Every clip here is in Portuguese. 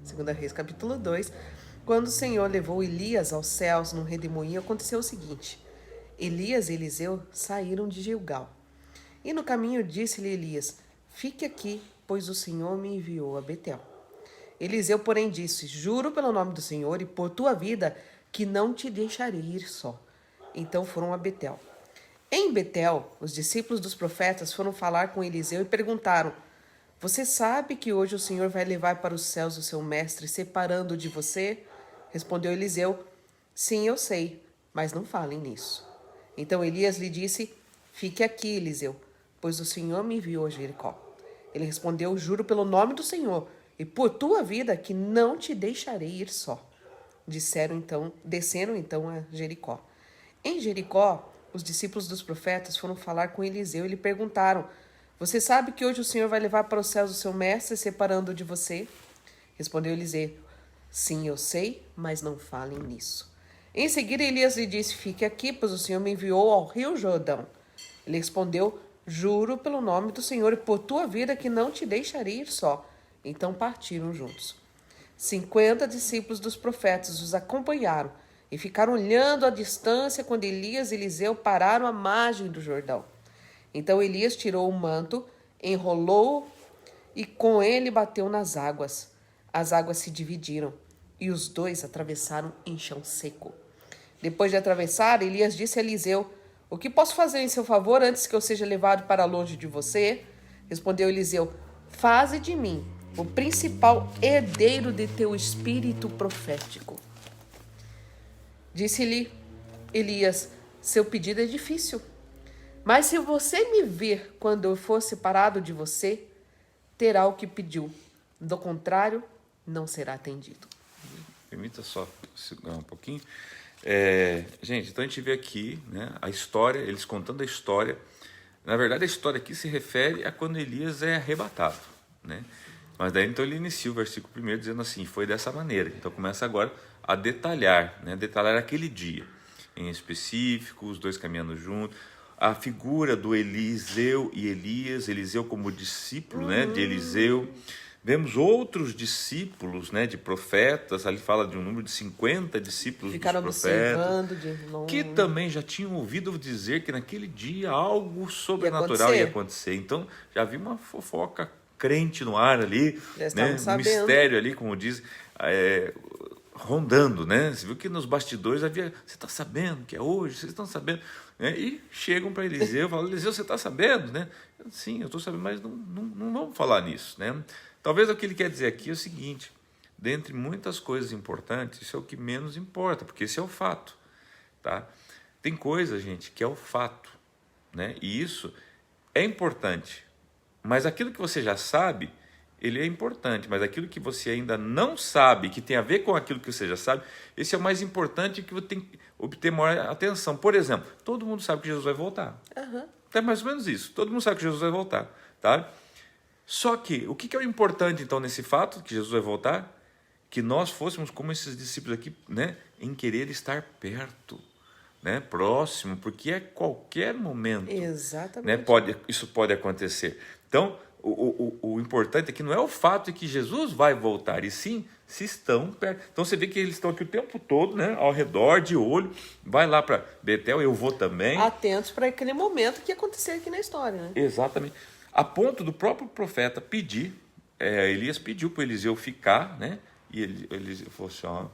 2 Reis capítulo 2, quando o Senhor levou Elias aos céus num redemoinho, aconteceu o seguinte: Elias e Eliseu saíram de Gilgal. E no caminho disse-lhe Elias: fique aqui, pois o Senhor me enviou a Betel. Eliseu, porém, disse: juro pelo nome do Senhor e por tua vida que não te deixarei ir só. Então foram a Betel. Em Betel, os discípulos dos profetas foram falar com Eliseu e perguntaram: você sabe que hoje o Senhor vai levar para os céus o seu mestre, separando de você? Respondeu Eliseu: sim, eu sei, mas não falem nisso. Então Elias lhe disse: fique aqui, Eliseu, pois o Senhor me enviou a Jericó. Ele respondeu: juro pelo nome do Senhor e por tua vida que não te deixarei ir só. Desceram então a Jericó. Em Jericó, os discípulos dos profetas foram falar com Eliseu e lhe perguntaram: você sabe que hoje o Senhor vai levar para os céus o seu mestre, separando de você? Respondeu Eliseu: sim, eu sei, mas não falem nisso. Em seguida, Elias lhe disse: fique aqui, pois o Senhor me enviou ao rio Jordão. Ele respondeu: juro pelo nome do Senhor e por tua vida que não te deixarei ir só. Então partiram juntos. 50 discípulos dos profetas os acompanharam e ficaram olhando à distância quando Elias e Eliseu pararam à margem do Jordão. Então Elias tirou o manto, enrolou e com ele bateu nas águas. As águas se dividiram e os dois atravessaram em chão seco. Depois de atravessar, Elias disse a Eliseu: o que posso fazer em seu favor antes que eu seja levado para longe de você? Respondeu Eliseu: faze de mim o principal herdeiro de teu espírito profético. Disse-lhe Elias: seu pedido é difícil, mas se você me ver quando eu for separado de você, terá o que pediu. Do contrário, não será atendido. Permita só segurar um pouquinho. Gente, então a gente vê aqui, né, a história, eles contando a história. Na verdade, a história aqui se refere a quando Elias é arrebatado, né? Mas daí então ele inicia o versículo 1 dizendo assim: foi dessa maneira. Então começa agora a detalhar, né, detalhar aquele dia em específico, os dois caminhando juntos, a figura do Eliseu e Elias, Eliseu como discípulo, né, de Eliseu. Vemos outros discípulos, né, de profetas, ali fala de um número de 50 discípulos Ficaram dos profetas, observando de longe, que também já tinham ouvido dizer que naquele dia algo sobrenatural ia acontecer. Então já havia uma fofoca crente no ar ali, né, um mistério ali, como diz, rondando, né? Você viu que nos bastidores havia: você está sabendo que é hoje? Vocês estão sabendo? E chegam para Eliseu e falam: Eliseu, você está sabendo, né? Sim, eu estou sabendo, mas não vamos falar nisso, né? Talvez o que ele quer dizer aqui é o seguinte: dentre muitas coisas importantes, isso é o que menos importa, porque esse é o fato, tá? Tem coisa, gente, que é o fato, né? E isso é importante, mas aquilo que você já sabe, ele é importante, mas aquilo que você ainda não sabe, que tem a ver com aquilo que você já sabe, esse é o mais importante, que você tem que obter maior atenção. Por exemplo, todo mundo sabe que Jesus vai voltar. É mais ou menos isso. Todo mundo sabe que Jesus vai voltar, tá? Só que, o que é o importante, então, nesse fato, que Jesus vai voltar? Que nós fôssemos como esses discípulos aqui, né, em querer estar perto, né, próximo, porque a qualquer momento, né, isso pode acontecer. Então, o importante aqui não é o fato de que Jesus vai voltar, e sim se estão perto. Então você vê que eles estão aqui o tempo todo, né, ao redor, de olho. Vai lá para Betel, eu vou também. Atentos para aquele momento que ia acontecer aqui na história, né? Exatamente. A ponto do próprio profeta pedir, Elias pediu para Eliseu ficar, né? E Eliseu falou assim: ó,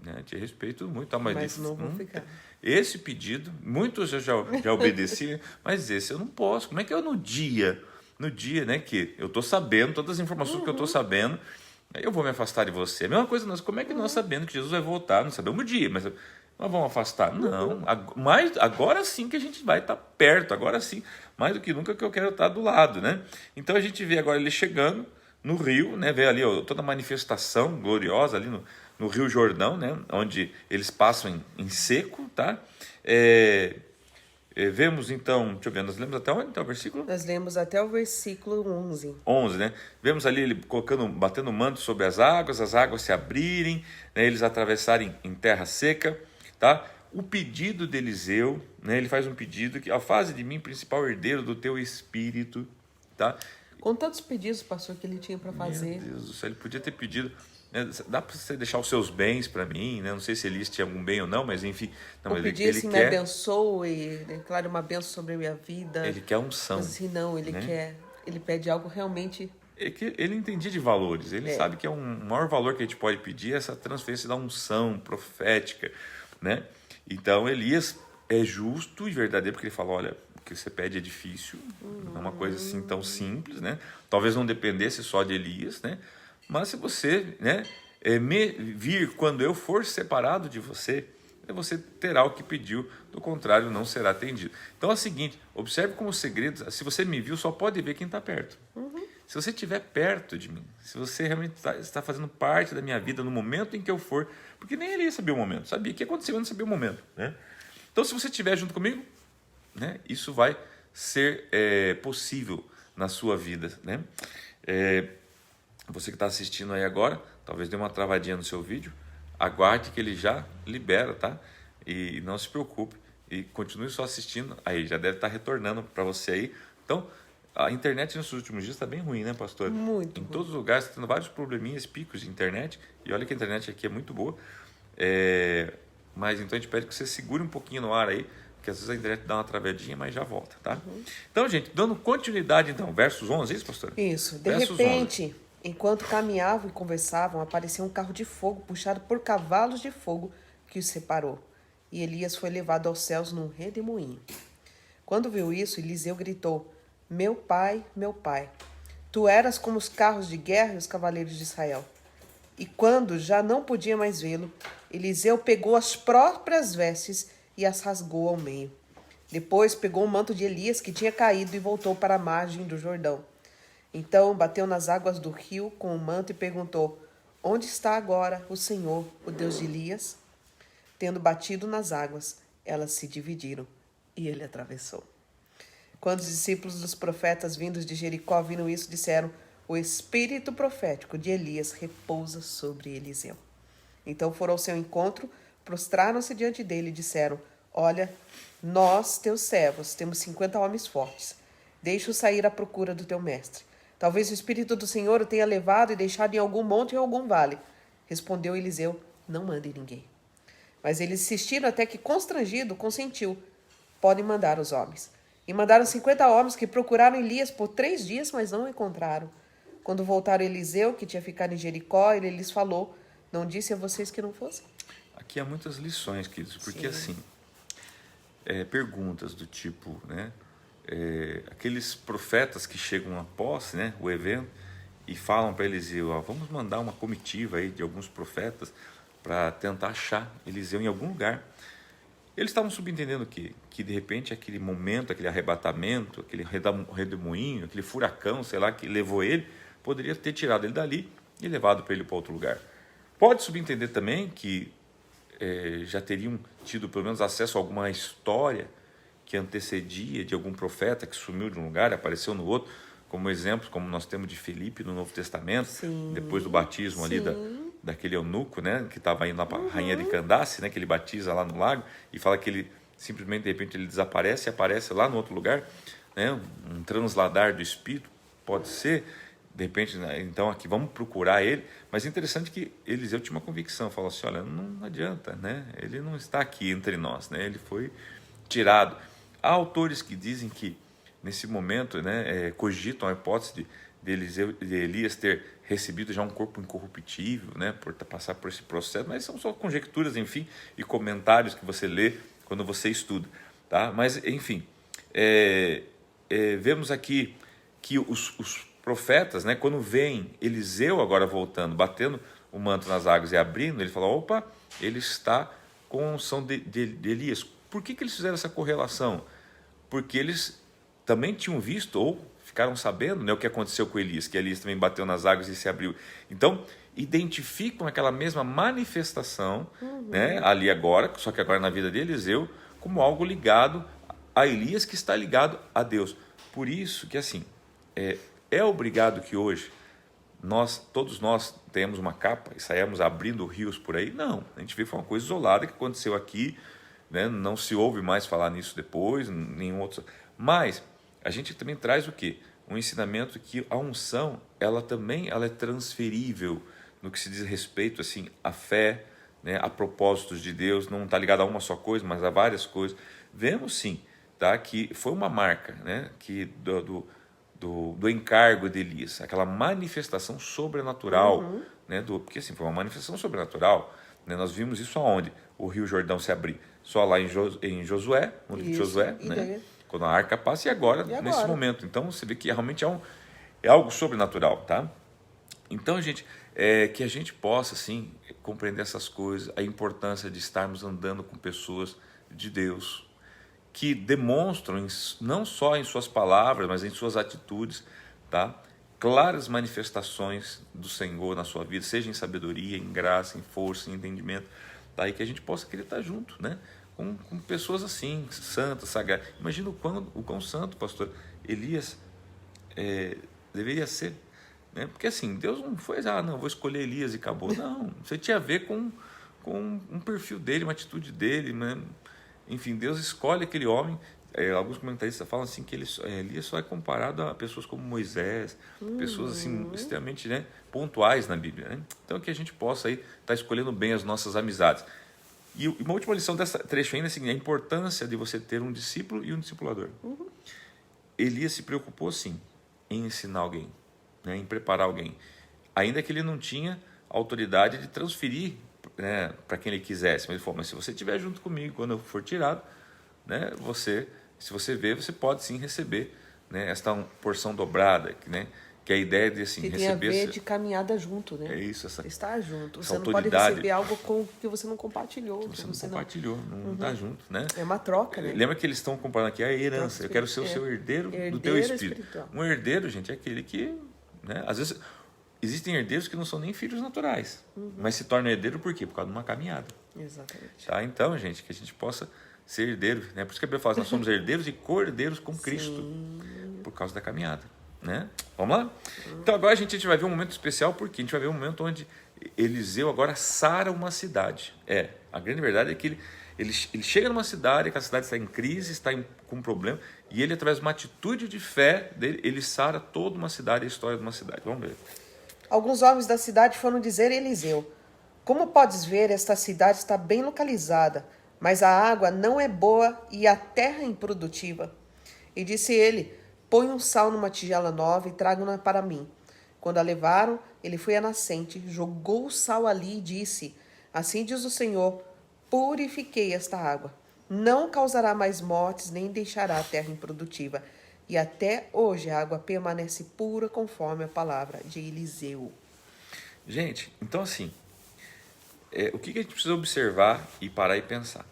né, te respeito muito, tá, mas não vou ficar. Esse pedido, muitos já obedeciam, mas esse eu não posso. Como é que eu no dia, né, que eu estou sabendo, todas as informações que eu estou sabendo, eu vou me afastar de você? A mesma coisa, como é que nós sabendo que Jesus vai voltar, não sabemos o dia, mas nós vamos afastar? Não, mas agora sim que a gente vai estar perto, agora sim, mais do que nunca, que eu quero estar do lado, né? Então a gente vê agora ele chegando no rio, né, vê ali toda a manifestação gloriosa ali no Rio Jordão, né, onde eles passam em seco, tá? Vemos então, deixa eu ver, nós lemos até onde? Até o versículo? Nós lemos até o versículo 11. 11, né? Vemos ali ele batendo o manto sobre as águas se abrirem, né, eles atravessarem em terra seca, tá? O pedido de Eliseu, né, ele faz um pedido que: faze de mim principal herdeiro do teu espírito, tá? Com tantos pedidos, pastor, que ele tinha para fazer. Meu Deus do céu, ele podia ter pedido: né? Dá para você deixar os seus bens para mim, né? Não sei se Elias tinha algum bem ou não, mas enfim. Não, Ou mas pedir ele assim, me quer, abençoe, declare uma bênção sobre a minha vida. ele quer unção, Mas assim, não, né? ele pede algo realmente. É que ele entendia de valores, ele É. sabe que é um maior valor que a gente pode pedir é essa transferência da unção profética, né? Então Elias é justo e verdadeiro porque ele fala, olha, o que você pede é difícil, não é uma coisa assim tão simples, né? Talvez não dependesse só de Elias, né? Mas se você, né, me vir quando eu for separado de você, você terá o que pediu, do contrário não será atendido. Então é o seguinte, observe como os segredos, se você me viu, só pode ver quem está perto. Se você estiver perto de mim, se você realmente está fazendo parte da minha vida no momento em que eu for, porque nem ele sabia o momento, sabia o que aconteceu, mas não sabia o momento, né? Então, se você estiver junto comigo, né, isso vai ser possível na sua vida, né? Você que está assistindo aí agora, talvez dê uma travadinha no seu vídeo, aguarde que ele já libera, tá? E não se preocupe e continue só assistindo, aí já deve estar retornando para você aí. Então, a internet nesses últimos dias está bem ruim, né, pastor? Muito Em ruim. todos os lugares, está tendo vários probleminhas, picos de internet, e olha que a internet aqui é muito boa. Mas então a gente pede que você segure um pouquinho no ar aí, porque às vezes a internet dá uma travadinha, mas já volta, tá? Então, gente, dando continuidade então, versos 11, é isso, pastor? Isso. De Versos 11. repente, enquanto caminhavam e conversavam, apareceu um carro de fogo puxado por cavalos de fogo que os separou. E Elias foi levado aos céus num redemoinho. Quando viu isso, Eliseu gritou: meu pai, tu eras como os carros de guerra e os cavaleiros de Israel. E quando já não podia mais vê-lo, Eliseu pegou as próprias vestes e as rasgou ao meio. Depois pegou o manto de Elias que tinha caído e voltou para a margem do Jordão. Então bateu nas águas do rio com o manto e perguntou: onde está agora o Senhor, o Deus de Elias? Tendo batido nas águas, elas se dividiram e ele atravessou. Quando os discípulos dos profetas vindos de Jericó viram isso, disseram: o espírito profético de Elias repousa sobre Eliseu. Então foram ao seu encontro, prostraram-se diante dele e disseram: olha, nós, teus servos, temos 50 homens fortes. Deixa-os sair à procura do teu mestre. Talvez o Espírito do Senhor o tenha levado e deixado em algum monte ou em algum vale. Respondeu Eliseu: não mande ninguém. Mas eles insistiram até que, constrangido, consentiu: podem mandar os homens. E mandaram 50 homens que procuraram Elias por 3 dias, mas não o encontraram. Quando voltaram Eliseu, que tinha ficado em Jericó, ele lhes falou: não disse a vocês que não fossem? Aqui há muitas lições, queridos, porque Sim. assim, perguntas do tipo, né? Aqueles profetas que chegam após, né, o evento e falam para Eliseu: ó, vamos mandar uma comitiva aí de alguns profetas para tentar achar Eliseu em algum lugar. Eles estavam subentendendo o quê? Que de repente aquele momento, aquele arrebatamento, aquele redemoinho, aquele furacão, sei lá, que levou ele, poderia ter tirado ele dali e levado para ele para outro lugar. Pode subentender também que já teriam tido pelo menos acesso a alguma história que antecedia de algum profeta que sumiu de um lugar e apareceu no outro, como exemplo, como nós temos de Filipe no Novo Testamento, Sim. depois do batismo ali daquele eunuco, né, que estava indo na rainha de Candace, né, que ele batiza lá no lago e fala que ele simplesmente de repente ele desaparece e aparece lá no outro lugar, né, um transladar do Espírito, pode ser, de repente, né, então aqui vamos procurar ele, mas é interessante que Eliseu tinha uma convicção, falou assim: olha, não adianta, né, ele não está aqui entre nós, né, ele foi tirado. Há autores que dizem que nesse momento, né, cogitam a hipótese de Elias ter recebido já um corpo incorruptível, né, por passar por esse processo, mas são só conjecturas, enfim, e comentários que você lê quando você estuda, tá? Mas, enfim, vemos aqui que os profetas, né, quando veem Eliseu agora voltando, batendo o manto nas águas e abrindo, ele fala: opa, ele está com a unção de Elias. Por que eles fizeram essa correlação? Porque eles também tinham visto ou ficaram sabendo, né, o que aconteceu com Elias, que Elias também bateu nas águas e se abriu. Então, identificam aquela mesma manifestação, né, ali agora, só que agora na vida de Eliseu, como algo ligado a Elias, que está ligado a Deus. Por isso que assim, é obrigado que hoje todos nós tenhamos uma capa e saímos abrindo rios por aí? Não, a gente vê que foi uma coisa isolada que aconteceu aqui, né? Não se ouve mais falar nisso depois, nenhum outro. Mas a gente também traz o quê? Um ensinamento que a unção, ela também é transferível no que se diz respeito assim, à fé, né, a propósitos de Deus, não está ligado a uma só coisa, mas a várias coisas. Vemos sim, tá, que foi uma marca, né, que do encargo de Elias, aquela manifestação sobrenatural, né, porque assim, foi uma manifestação sobrenatural, né, nós vimos isso aonde? O Rio Jordão se abrir, só lá em Josué, no livro de Josué, né, quando a arca passa, e agora, nesse momento. Então você vê que realmente é algo sobrenatural, tá? Então, gente, que a gente possa, assim, compreender essas coisas, a importância de estarmos andando com pessoas de Deus, que demonstram, não só em suas palavras, mas em suas atitudes, tá? Claras manifestações do Senhor na sua vida, seja em sabedoria, em graça, em força, em entendimento, tá? E que a gente possa querer estar junto, né? Com pessoas assim, santas, sagradas. Imagina o quão santo, pastor Elias deveria ser, né? Porque assim, Deus não foi, não, vou escolher Elias e acabou. Não, você tinha a ver com um perfil dele, uma atitude dele, né? Enfim, Deus escolhe aquele homem. Alguns comentaristas falam assim que Elias só é comparado a pessoas como Moisés, pessoas assim extremamente, né, pontuais na Bíblia, né? Então que a gente possa aí estar escolhendo bem as nossas amizades. E uma última lição dessa trecho ainda é a seguinte: a importância de você ter um discípulo e um discipulador. Elias se preocupou sim em ensinar alguém, né, em preparar alguém, ainda que ele não tinha autoridade de transferir, né, para quem ele quisesse, mas ele falou: mas se você estiver junto comigo quando eu for tirado, né, se você ver, você pode sim receber, né, esta porção dobrada, né, que é a ideia de assim, que receber... tem a ver de caminhada junto, né? É isso, estar junto. Essa Você não pode receber algo com que você não compartilhou. Que você não compartilhou, não está junto, né? É uma troca, né? Lembra que eles estão comparando aqui a herança. Eu quero ser o seu herdeiro do teu espírito. Espiritual. Um herdeiro, gente, é aquele que, né, às vezes existem herdeiros que não são nem filhos naturais, mas se tornam herdeiro por quê? Por causa de uma caminhada. Exatamente. Tá? Então, gente, que a gente possa ser herdeiro, né? Por isso que a Bíblia fala assim, nós somos herdeiros e co-herdeiros com Cristo, por causa da caminhada, né? Vamos lá? Então agora a gente vai ver um momento especial, porque a gente vai ver um momento onde Eliseu agora sara uma cidade. A grande verdade é que ele chega numa cidade, que a cidade está em crise, está com um problema, e ele, através de uma atitude de fé dele, ele sara toda uma cidade, a história de uma cidade. Vamos ver. Alguns homens da cidade foram dizer a Eliseu: como podes ver, esta cidade está bem localizada, mas a água não é boa e a terra é improdutiva. E disse ele: põe um sal numa tigela nova e traga-na para mim. Quando a levaram, ele foi à nascente, jogou o sal ali e disse: assim diz o Senhor, purifiquei esta água. Não causará mais mortes, nem deixará a terra improdutiva. E até hoje a água permanece pura, conforme a palavra de Eliseu. Gente, então assim, o que a gente precisa observar e parar e pensar?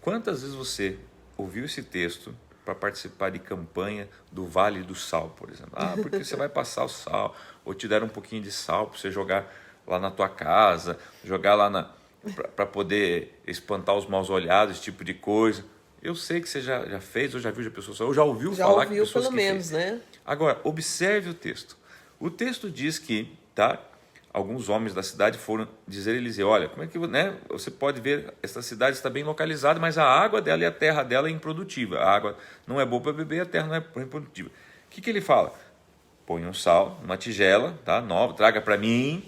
Quantas vezes você ouviu esse texto para participar de campanha do Vale do Sal, por exemplo? Porque você vai passar o sal, ou te deram um pouquinho de sal para você jogar lá na tua casa, jogar lá para poder espantar os maus olhados, esse tipo de coisa. Eu sei que você já fez, ou já viu de pessoas, ou já ouviu falar que pessoas pelo que menos, fez. né? Agora, observe o texto. O texto diz que, tá? Alguns homens da cidade foram dizer a Eliseu: olha, como é que, né, você pode ver, essa cidade está bem localizada, mas a água dela e a terra dela é improdutiva. A água não é boa para beber, a terra não é improdutiva. O que ele fala? Põe um sal, uma tigela, tá, nova, traga para mim,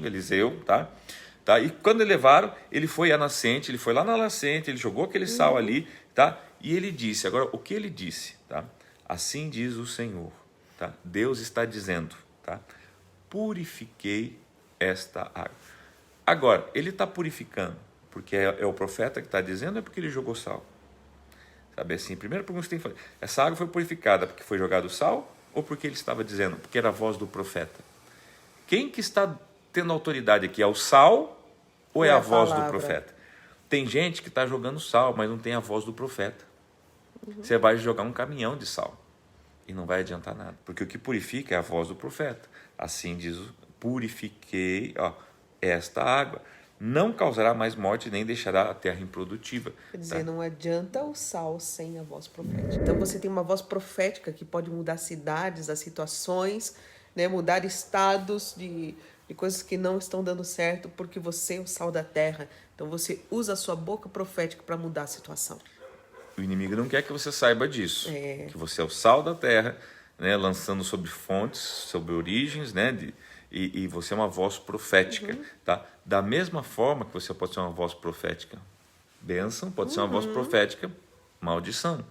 Eliseu, tá? E quando ele levaram, ele foi à nascente, ele foi lá na nascente, ele jogou aquele sal ali, tá? E ele disse, agora, o que ele disse, tá? Assim diz o Senhor, tá? Deus está dizendo, tá? Purifiquei esta água. Agora, ele está purificando porque é o profeta que está dizendo, ou é porque ele jogou sal? Sabe assim, primeiro pergunta que você tem que fazer: essa água foi purificada porque foi jogado sal, ou porque ele estava dizendo, porque era a voz do profeta? Quem que está tendo autoridade aqui? É o sal ou é a voz do profeta? Tem gente que está jogando sal, mas não tem a voz do profeta. Você vai jogar um caminhão de sal e não vai adiantar nada, porque o que purifica é a voz do profeta. Assim diz: purifiquei esta água, não causará mais morte, nem deixará a terra improdutiva. Quer dizer, não adianta o sal sem a voz profética. Então você tem uma voz profética que pode mudar cidades, as situações, né, mudar estados de coisas que não estão dando certo, porque você é o sal da terra. Então você usa a sua boca profética para mudar a situação. O inimigo não quer que você saiba disso, que você é o sal da terra, né, lançando sobre fontes, sobre origens, né, E você é uma voz profética, tá? Da mesma forma que você pode ser uma voz profética bênção, pode ser uma voz profética maldição,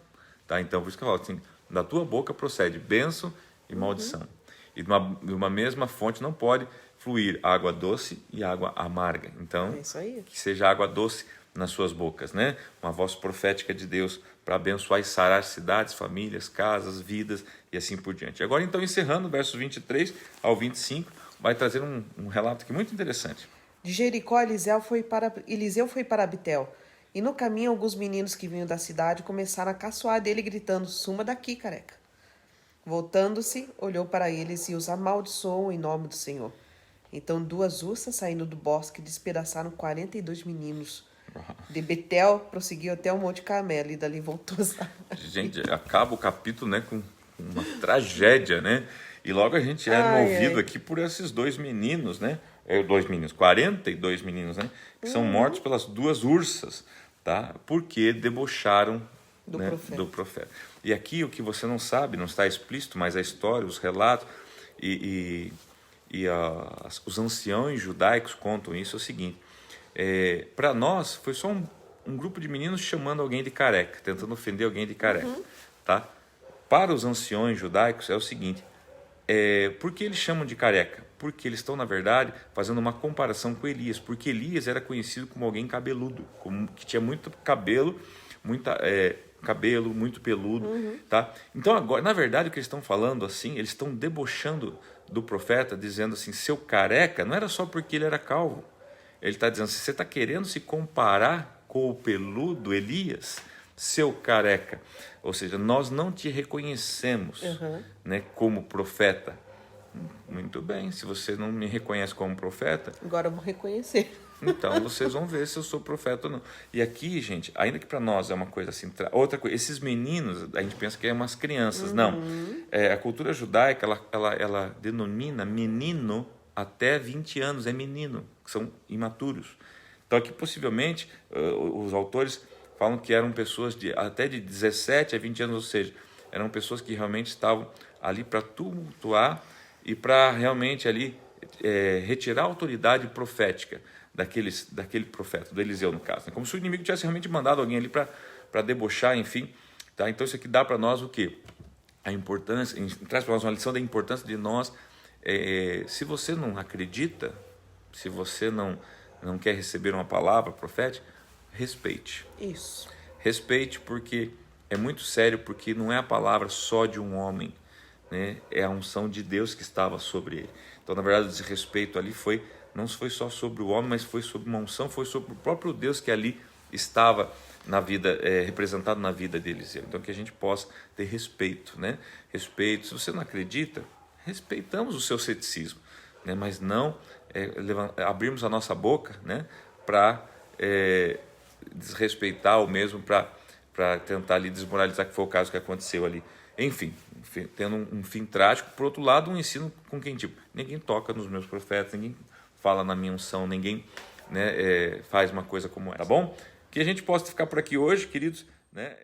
tá? Então, por isso que eu falo assim, da tua boca procede bênção e maldição. E de uma mesma fonte não pode fluir água doce e água amarga. Então, É isso aí. que seja água doce nas suas bocas, né? Uma voz profética de Deus para abençoar e sarar cidades, famílias, casas, vidas e assim por diante. Agora, então, encerrando, versos 23 ao 25, vai trazer um relato aqui muito interessante. De Jericó, Eliseu foi para Betel. E no caminho, alguns meninos que vinham da cidade começaram a caçoar dele, gritando: "Suma daqui, careca." Voltando-se, olhou para eles e os amaldiçoou em nome do Senhor. Então 2 ursas, saindo do bosque, despedaçaram 42 meninos. De Betel, prosseguiu até o Monte Carmelo e dali voltou. Gente, acaba o capítulo, né, com uma tragédia, né? E logo a gente é movido aqui por esses 2 meninos, né? 42 meninos, né? Que são mortos pelas 2 ursas, tá? Porque debocharam do profeta. E aqui o que você não sabe, não está explícito, mas a história, os relatos os anciãos judaicos contam isso, é o seguinte: para nós foi só um grupo de meninos chamando alguém de careca, tentando ofender alguém de careca, tá? Para os anciões judaicos é o seguinte: por que eles chamam de careca? Porque eles estão, na verdade, fazendo uma comparação com Elias, porque Elias era conhecido como alguém cabeludo, que tinha muito cabelo, cabelo muito peludo, tá? Então agora, na verdade, o que eles estão falando assim, eles estão debochando do profeta, dizendo assim: seu careca, não era só porque ele era calvo. Ele está dizendo: se você está querendo se comparar com o peludo Elias, seu careca, ou seja, nós não te reconhecemos, né, como profeta. Muito bem, se você não me reconhece como profeta, Agora eu vou reconhecer. então vocês vão ver se eu sou profeta ou não. E aqui, gente, ainda que para nós é uma coisa assim, outra coisa, esses meninos, a gente pensa que é umas crianças, não. A cultura judaica, ela denomina menino até 20 anos, é menino, que são imaturos. Então aqui possivelmente os autores falam que eram pessoas até de 17 a 20 anos, ou seja, eram pessoas que realmente estavam ali para tumultuar e para realmente ali retirar a autoridade profética daquele profeta, do Eliseu no caso, né? Como se o inimigo tivesse realmente mandado alguém ali para debochar, enfim, tá? Então isso aqui dá para nós o quê? A importância, traz para nós uma lição da importância de nós, se você não acredita, se você não quer receber uma palavra profética, respeite. Isso. Respeite, porque é muito sério, porque não é a palavra só de um homem, né? É a unção de Deus que estava sobre ele. Então, na verdade, o desrespeito ali não foi só sobre o homem, mas foi sobre uma unção, foi sobre o próprio Deus que ali estava na vida, representado na vida de Eliseu. Então, que a gente possa ter respeito, né? Respeito. Se você não acredita, respeitamos o seu ceticismo, né? Mas não abrirmos a nossa boca, né? Para desrespeitar ou mesmo para tentar ali desmoralizar, que foi o caso que aconteceu ali. Enfim, tendo um fim trágico. Por outro lado, um ensino com quem, tipo, ninguém toca nos meus profetas, ninguém fala na minha unção, ninguém, né, faz uma coisa como essa, tá bom? Que a gente possa ficar por aqui hoje, queridos, né?